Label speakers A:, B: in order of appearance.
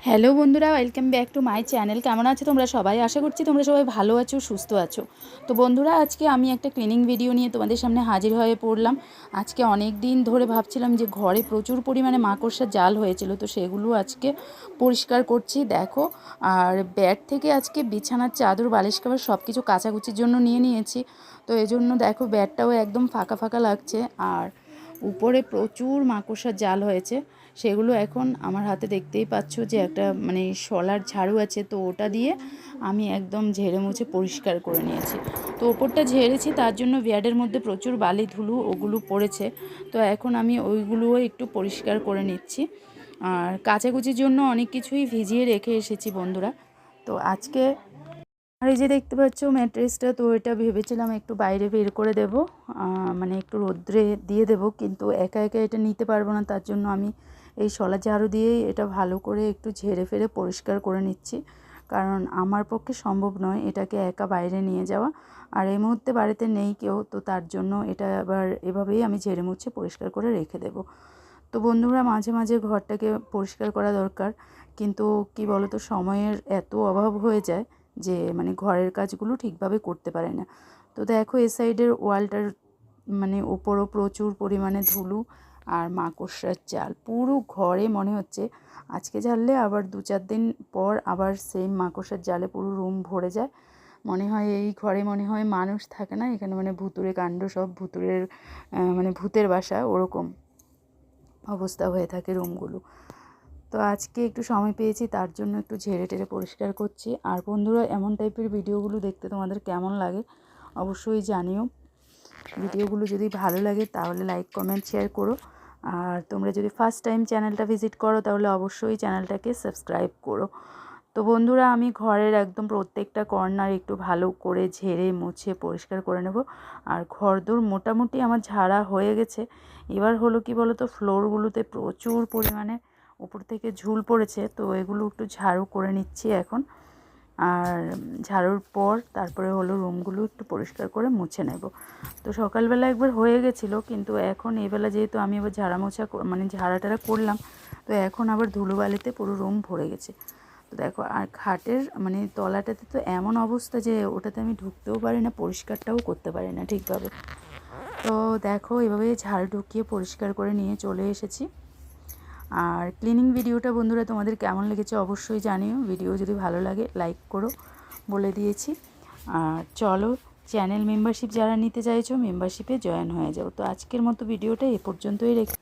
A: Hello বন্ধুরা, welcome back to my channel. কেমন আছো তোমরা সবাই? আশা করছি তোমরা সবাই ভালো আছো, সুস্থ আছো। তো বন্ধুরা, আজকে আমি একটা ক্লিনিং ভিডিও নিয়ে তোমাদের সামনে হাজির হয়ে পড়লাম। আজকে অনেক দিন ধরে ভাবছিলাম যে ঘরে প্রচুর পরিমাণে মাকড়সার জাল হয়েছিল, তো সেগুলো আজকে পরিষ্কার করছি দেখো। আর বেড থেকে আজকে বিছানার চাদর, বালিশ কভার সব কিছু কাচাকুচির জন্য নিয়ে নিয়েছি। তো এজন্য দেখো বেডটাও একদম ফাঁকা ফাঁকা লাগছে। আর উপরে প্রচুর মাকড়সার জাল হয়েছে, সেগুলো এখন আমার হাতে দেখতেই পাচ্ছ যে একটা শলার ঝাড়ু আছে, তো ওটা দিয়ে আমি একদম ঝেড়ে মুছে পরিষ্কার করে নিয়েছি। তো ওপরটা ঝেড়েছি, তার জন্য বেডের মধ্যে প্রচুর বালি ধুলো ওগুলো পড়েছে। তো এখন আমি ওইগুলোও একটু পরিষ্কার করে নিচ্ছি। আর কাচাকুচির জন্য অনেক কিছুই ভিজিয়ে রেখে এসেছি বন্ধুরা। তো আজকে আর এই যে দেখতে পাচ্ছ ম্যাট্রেসটা, তো এটা ভেবেছিলাম একটু বাইরে বের করে দেব, একটু রোদ্রে দিয়ে দেব, কিন্তু একা একা এটা নিতে পারবো না। তার জন্য আমি এই শলা ঝাড়ু দিয়েই এটা ভালো করে একটু ঝেড়ে ফেড়ে পরিষ্কার করে নিচ্ছি, কারণ আমার পক্ষে সম্ভব নয় এটাকে একা বাইরে নিয়ে যাওয়া। আর এই মুহূর্তে বাড়িতে নেই কেউ, তো তার জন্য এটা আবার এভাবেই আমি ঝেড়ে মুছে পরিষ্কার করে রেখে দেব। তো বন্ধুরা, মাঝে মাঝে ঘরটাকে পরিষ্কার করা দরকার, কিন্তু কি বলো তো, সময়ের এত অভাব হয়ে যায় যে ঘরের কাজগুলো ঠিকভাবে করতে পারে না। তো দেখো এ সাইডের ওয়ালটার ওপরও প্রচুর পরিমাণে ধুলো আর মাকড়সার জাল, পুরো ঘরে মনে হচ্ছে আজকে ঝাড়লে আবার 2-4 দিন পর আবার সেম মাকড়সার জালে পুরো রুম ভরে যায়। মনে হয় এই ঘরে মনে হয় মানুষ থাকে না, এখানে ভুতুড়ে কাণ্ড, সব ভুতুড়ের ভূতের বাসা, ওরকম অবস্থা হয়ে থাকে রুমগুলো। তো আজকে একটু সময় পেয়েছি, তার জন্য একটু ঝেড়ে টেড়ে পরিষ্কার করছি। আর বন্ধুরা, এমন টাইপের ভিডিওগুলো দেখতে তোমাদের কেমন লাগে অবশ্যই জানিও। ভিডিওগুলো যদি ভালো লাগে তাহলে লাইক, কমেন্ট, শেয়ার করো। আর তোমরা যদি ফার্স্ট টাইম চ্যানেলটা ভিজিট করো তাহলে অবশ্যই চ্যানেলটাকে সাবস্ক্রাইব করো। তো বন্ধুরা, আমি ঘরের একদম প্রত্যেকটা কর্নার একটু ভালো করে ঝেড়ে মুছে পরিষ্কার করে নেব। আর ঘরদোর মোটামুটি আমার ঝাড়া হয়ে গেছে। এবার হলো কি বলো তো, ফ্লোরগুলোতে প্রচুর পরিমাণে উপর থেকে ঝুল পড়েছে, তো এগুলো একটু ঝাড়ু করে নিচ্ছি এখন। আর ঝাড়ুর পর তারপরে হলো রুমগুলো একটু পরিষ্কার করে মুছে নেব। তো সকালবেলা একবার হয়ে গেছিলো, কিন্তু এখন এবেলা যেহেতু আমি আবার ঝাড়া মোছা ঝাড়াটারা করলাম, তো এখন আবার ধুলোবালিতে পুরো রুম ভরে গেছে। তো দেখো, আর খাটের তলাটাতে তো এমন অবস্থা যে ওটাতে আমি ঢুকতেও পারি না, পরিষ্কারটাও করতে পারি না ঠিকভাবে। তো দেখো, এভাবে ঝাড় ঢুকিয়ে পরিষ্কার করে নিয়ে চলে এসেছি। আর ক্লিনিং ভিডিওটা বন্ধুরা তোমাদের কেমন লেগেছে অবশ্যই জানিও। ভিডিও যদি ভালো লাগে লাইক করো, বলে দিয়েছি। আর চলো, চ্যানেল মেম্বারশিপ যারা নিতে চাইছো মেম্বারশিপে জয়েন হয়ে যাও। তো আজকের মতো ভিডিওটা এ পর্যন্তই রেখে